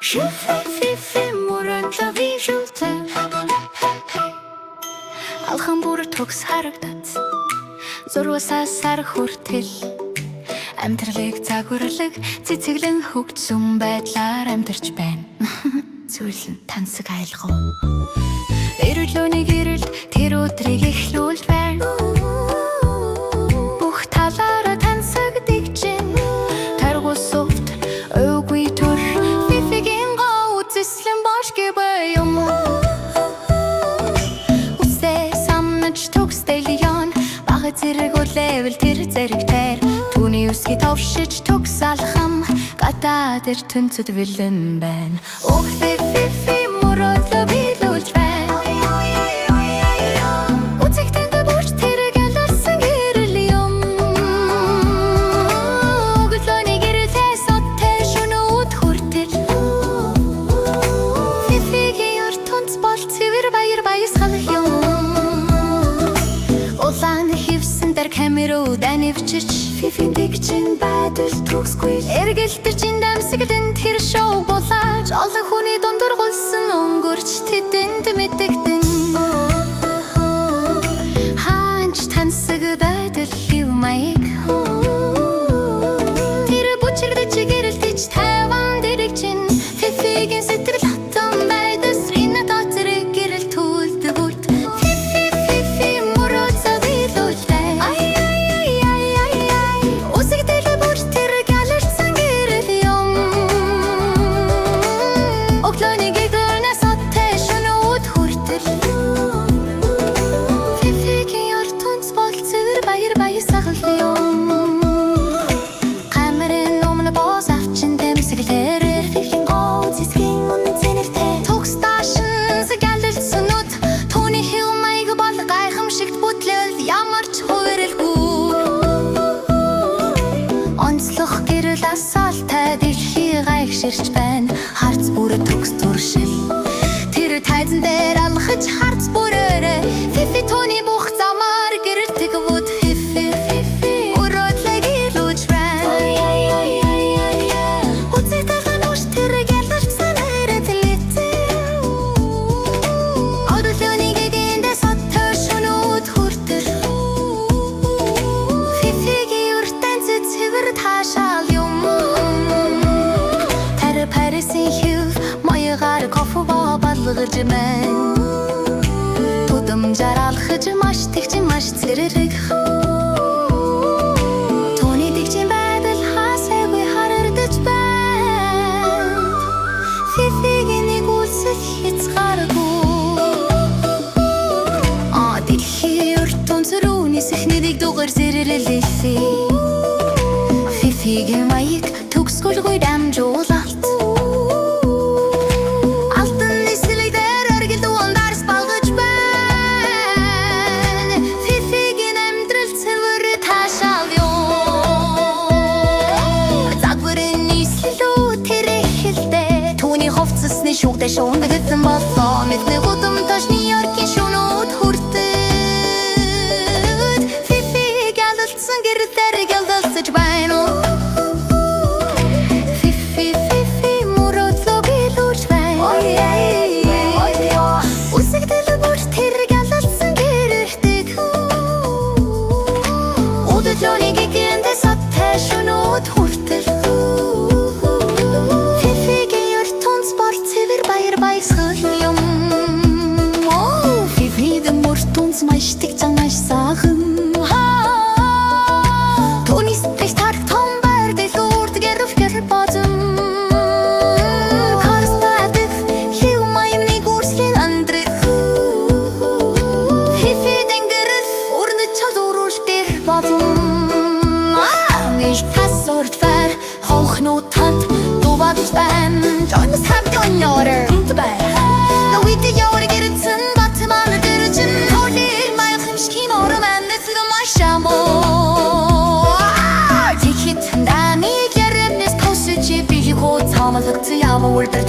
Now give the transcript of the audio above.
Fifi мөрөндөө вижүүлсэн алхан бүр төгс харагдаад зурвасаа сар хүртэл амьдралыг загварлаг цэцэглэн хөгжсөн байдлаар амьдарч байна. Зүйл нь тансаг айлгав. Эрүүлөнийг эрэлд тэр өдрийг эхлүүлж байна. Бүх талаараа тансагддаг чинь таргуусовт ойгүй төр Фифигийн гоо үзэслэн бошгүй юм. Үсээ самнаж төгсдэлyon бага зэрэг үлээвэл тэр зэрэгтэр түүний үсгийг товшиж төгс алхам гадаа тэр түнцэд бэлэн байна. Фифи мөрөдлөө билүүлж байна. Үзэгтэнд бүрч тэрэг яларсан гэрэл юм. Өглөөний гэрэлээ соттэй шөнөд хүртэл Фифигийн ертөнц бол цэвэр баяр баясгал юм. Улаан хивсэн дээр камерууд анивчиж Фифийн дэгчин байдал төгсгүй эргэлтэр чин дамсаглан тэр шоу болооч олон хүний дундуур голсон өнгөрч тэдэнд мэдэгдэн хаач тансаг байдал хив маяг тэр бүчирдэж гэрэлтэж тайван дэрэг чин Фифигийн сэтгэл хатан байдал срина доцрэг гэрэл түлдгүүт Фифи мөрөөсөө билүүлж байна. Онцлох гэрэл асаалтай дэлхий гайхширч байна. Харц бүрэ төгс туршил тэр тайзан дээр алхаж харц бүрээрээ Фифи түүний бүх замаар гэрэлтэг бүд Фифи өрөөдлөө гилүүж байна. Үзэгтэй нүш тэр гэлэрсэн хэрэтлээ Өглөөний гэгэндээ соттой шөнөд хүртэл Фифигийн ертөнцөд цэвэр таашаал юм. Тэр Парисын хив маягаар кофе балгаж байна. Тудамжаар алхаж маш тэгчин маш цэрэг түүний тэгчин байдал хасаагүй харагдаж байна. Фифигийн нэг үлсэл хязгааргүй дэлхий ертөнц рүү нисэхнийг дугаар зэрэлээ Фифигийн маяг төгсгөлгүй дамжуулалт алтан нислэг дээр оргил дуундарс балгаж байна. Фифигийн амьдрал цэвэр таашаал юм. Загварын нислэлүү тэр эхэлдэ түүний хувцасны шүүгдэ шуундагсан болсон мэдний гудам таш Нью-Йоркийн шөнөд хүртэл Фифи гэлэлцэн гэрэлтэр гэлэлцэж байна. Өглөөний гэгэндээ соттой шөнөд хүртэл Фифигийн ертөнц бол цэвэр баяр баясгал юм. Фифигийн ертөнц маш тэгжэн маш сайхан түүний сэтгэл тархтан байрдэл үрдгэр өвгөр бодсон Карстадыг хив маямны гүрслийн андрыг Фифидің гэрэл өрнөж чадварултэр бодсон Тасурдвар хоохнуудад дувадж байна. Join us have done order The video гэрэлцэн батман дэржин Хоолыг маягхэмшгийн орман нэслэг машамо Тэгэхэд дамиг ярэмнэс тосч бихий хоо цамлагц яваа үрдэр